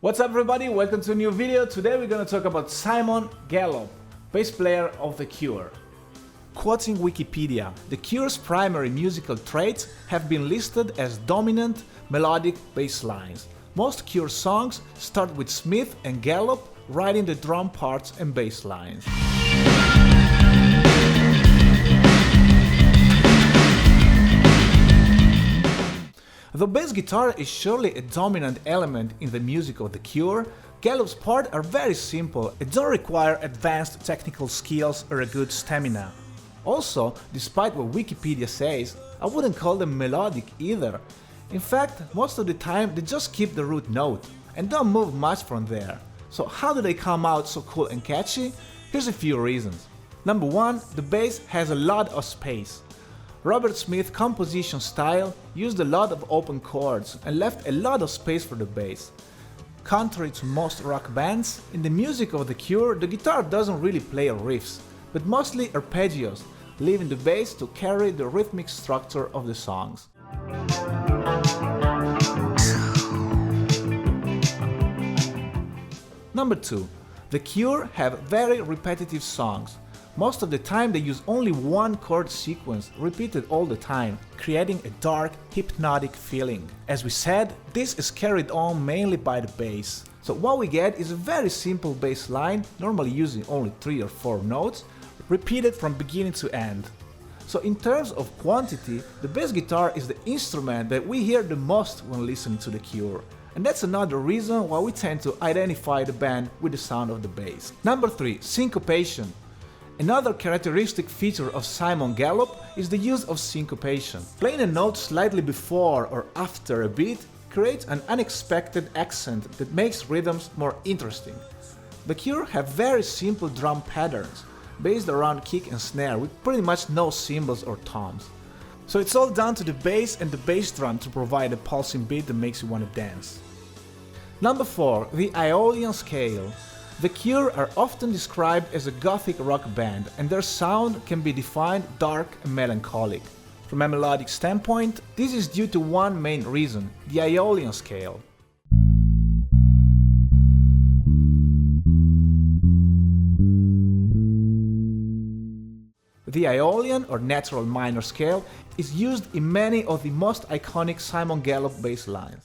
What's up everybody, welcome to a new video. Today we're gonna talk about Simon Gallup, bass player of The Cure. Quoting Wikipedia, The Cure's primary musical traits have been listed as dominant, melodic bass lines. Most Cure songs start with Smith and Gallup writing the drum parts and bass lines. Though bass guitar is surely a dominant element in the music of The Cure, Gallup's parts are very simple and don't require advanced technical skills or a good stamina. Also, despite what Wikipedia says, I wouldn't call them melodic either. In fact, most of the time they just keep the root note and don't move much from there. So how do they come out so cool and catchy? Here's a few reasons. Number 1, the bass has a lot of space. Robert Smith's composition style used a lot of open chords and left a lot of space for the bass. Contrary to most rock bands, in the music of The Cure, the guitar doesn't really play riffs, but mostly arpeggios, leaving the bass to carry the rhythmic structure of the songs. Number 2. The Cure have very repetitive songs. Most of the time they use only one chord sequence, repeated all the time, creating a dark, hypnotic feeling. As we said, this is carried on mainly by the bass. So what we get is a very simple bass line, normally using only 3 or 4 notes, repeated from beginning to end. So in terms of quantity, the bass guitar is the instrument that we hear the most when listening to The Cure. And that's another reason why we tend to identify the band with the sound of the bass. Number 3. Syncopation. Another characteristic feature of Simon Gallup is the use of syncopation. Playing a note slightly before or after a beat creates an unexpected accent that makes rhythms more interesting. The Cure have very simple drum patterns, based around kick and snare with pretty much no cymbals or toms. So it's all down to the bass and the bass drum to provide a pulsing beat that makes you want to dance. Number 4. The AEOLIAN scale. The Cure are often described as a gothic rock band, and their sound can be defined dark and melancholic. From a melodic standpoint, this is due to one main reason: the AEOLIAN scale. The AEOLIAN, or natural minor scale, is used in many of the most iconic Simon Gallup bass lines.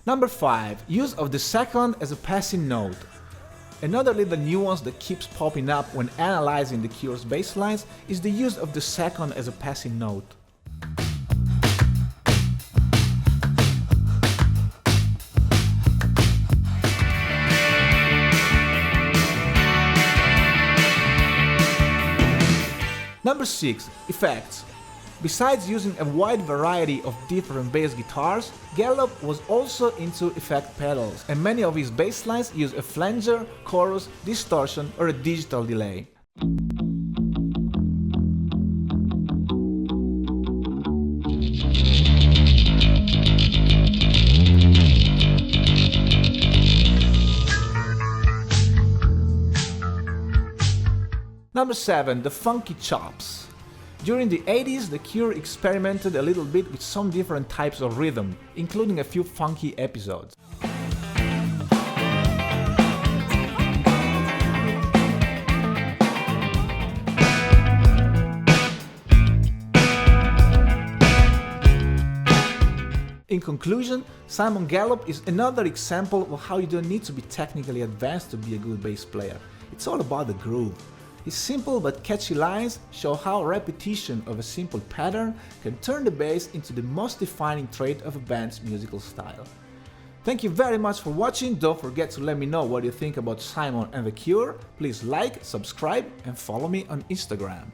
Number 5. Use of the second as a passing note. Another little nuance that keeps popping up when analyzing The Cure's bass lines is the use of the second as a passing note. Number 6. Effects. Besides using a wide variety of different bass guitars, Gallup was also into effect pedals, and many of his bass lines use a flanger, chorus, distortion, or a digital delay. Number 7. The funky chops. During the 80s, The Cure experimented a little bit with some different types of rhythm, including a few funky episodes. In conclusion, Simon Gallup is another example of how you don't need to be technically advanced to be a good bass player. It's all about the groove. His simple but catchy lines show how repetition of a simple pattern can turn the bass into the most defining trait of a band's musical style. Thank you very much for watching. Don't forget to let me know what you think about Simon and The Cure. Please like, subscribe and follow me on Instagram.